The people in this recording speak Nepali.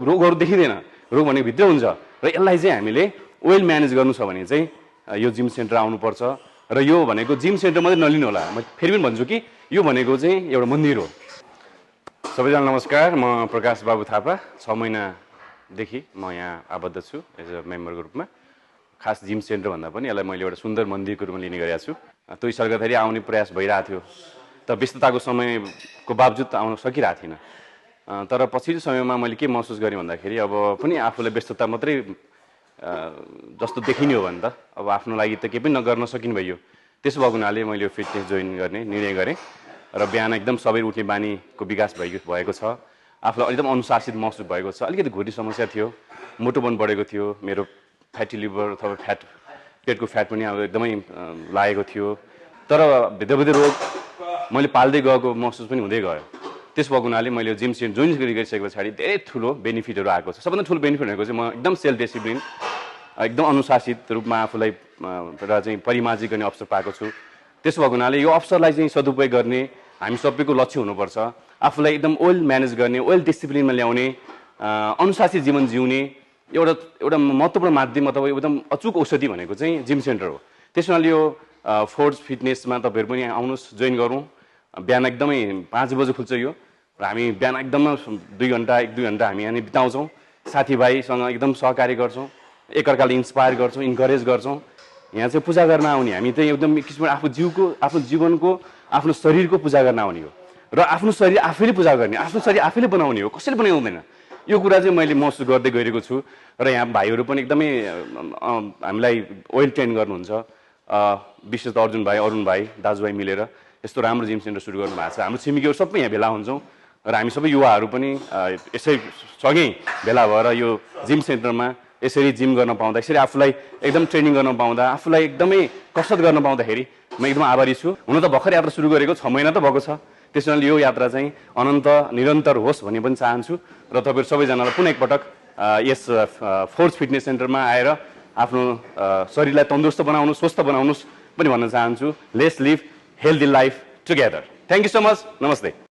रोगहरू देखिँदैन, रोग भनेको भित्र हुन्छ र यसलाई चाहिँ हामीले वेल म्यानेज गर्नु छ भने चाहिँ यो जिम सेन्टर आउनुपर्छ र यो भनेको जिम सेन्टर मात्रै नलिनु होला। म फेरि पनि भन्छु कि यो भनेको चाहिँ एउटा मन्दिर हो। सबैजना नमस्कार, म प्रकाश बाबु थापा। 6 महिनादेखि म यहाँ आबद्ध छु एज अ मेम्बरको रूपमा। खास जिम सेन्टर भन्दा पनि यसलाई मैले एउटा सुन्दर मन्दिरको रूपमा लिने गरेको छु। त्यो सरकारखेरि आउने प्रयास भइरहेको थियो, तर व्यस्तताको समयको बावजुद आउन सकिरहेको थिइनँ। तर पछिल्लो समयमा मैले के महसुस गरेँ भन्दाखेरि अब पनि आफूलाई व्यस्तता मात्रै जस्तो देखिने हो भने त अब आफ्नो लागि त केही पनि नगर्न सकिने भयो। त्यसो भएको हुनाले मैले यो फिटनेस जोइन गर्ने निर्णय गरेँ र बिहान एकदम सबैले उठ्ने बानीको विकास भएको छ। आफूलाई एकदम अनुशासित महसुस भएको छ। अलिकति घुँडी समस्या थियो, मोटोपन बढेको थियो, मेरो फ्याटी लिभर अथवा पेटको फ्याट पनि अब एकदमै लागेको थियो। तर भित्र रोग मैले पाल्दै गएको महसुस पनि हुँदै गयो। त्यस भएको हुनाले मैले जिम सेन्टर जोइन गरिसके पछाडि धेरै ठुलो बेनिफिटहरू आएको छ। सबभन्दा ठुलो बेनिफिट भनेको चाहिँ म एकदम सेल्फ डिसिप्लिन, एकदम अनुशासित रूपमा आफूलाई चाहिँ परिमार्जित गर्ने अवसर पाएको छु। त्यसो भएको हुनाले यो अवसरलाई चाहिँ सदुपयोग गर्ने हामी सबैको लक्ष्य हुनुपर्छ। आफूलाई एकदम वेल म्यानेज गर्ने, वेल डिसिप्लिनमा ल्याउने, अनुशासित जीवन जिउने एउटा महत्त्वपूर्ण माध्यम अथवा एकदम अचुक औषधि भनेको चाहिँ जिम सेन्टर हो। त्यस हुनाले यो फोर्स फिटनेसमा तपाईँहरू पनि आउनुहोस्, जोइन गरौँ। बिहान एकदमै 5 बजे खुल्छ यो र हामी बिहान एकदम 1-2 घन्टा हामी यहाँ बिताउँछौँ। साथीभाइसँग एकदम सहकार्य गर्छौँ, एकअर्काले इन्सपायर गर्छौँ, इन्करेज गर्छौँ। यहाँ चाहिँ पूजा गर्न आउने, हामी चाहिँ एकदम एक किसिमको आफ्नो जीवनको आफ्नो शरीरको पूजा गर्न आउने हो र आफ्नो शरीर आफैले पूजा गर्ने, आफ्नो शरीर आफैले बनाउने हो, कसैले बनाउँदैन। यो कुरा चाहिँ मैले महसुस गर्दै गइरहेको छु र यहाँ भाइहरू पनि एकदमै हामीलाई वेल ट्रेन गर्नुहुन्छ। विशेष त अरुण भाइ दाजुभाइ मिलेर यस्तो राम्रो जिम सेन्टर सुरु गर्नु भएको छ। हाम्रो छिमेकीहरू सबै यहाँ भेला हुन्छौँ र हामी सबै युवाहरू पनि यसै सँगै भेला भएर यो जिम सेन्टरमा यसरी जिम गर्न पाउँदा, यसरी आफूलाई एकदम ट्रेनिङ गर्न पाउँदा, आफूलाई एकदमै कसरत गर्न पाउँदाखेरि म एकदम आभारी छु। हुन त भर्खर यात्रा सुरु गरेको 6 महिना त भएको छ। त्यस कारणले यो यात्रा चाहिँ अनन्त निरन्तर होस् भन्ने पनि चाहन्छु र तपाईँहरू सबैजनालाई पुनः एकपटक यस फोर्स फिटनेस सेन्टरमा आएर आफ्नो शरीरलाई तन्दुरुस्त बनाउनु, स्वस्थ बनाउनुहोस् पनि भन्न चाहन्छु। Let's live healthy life together. Thank you so much. नमस्ते।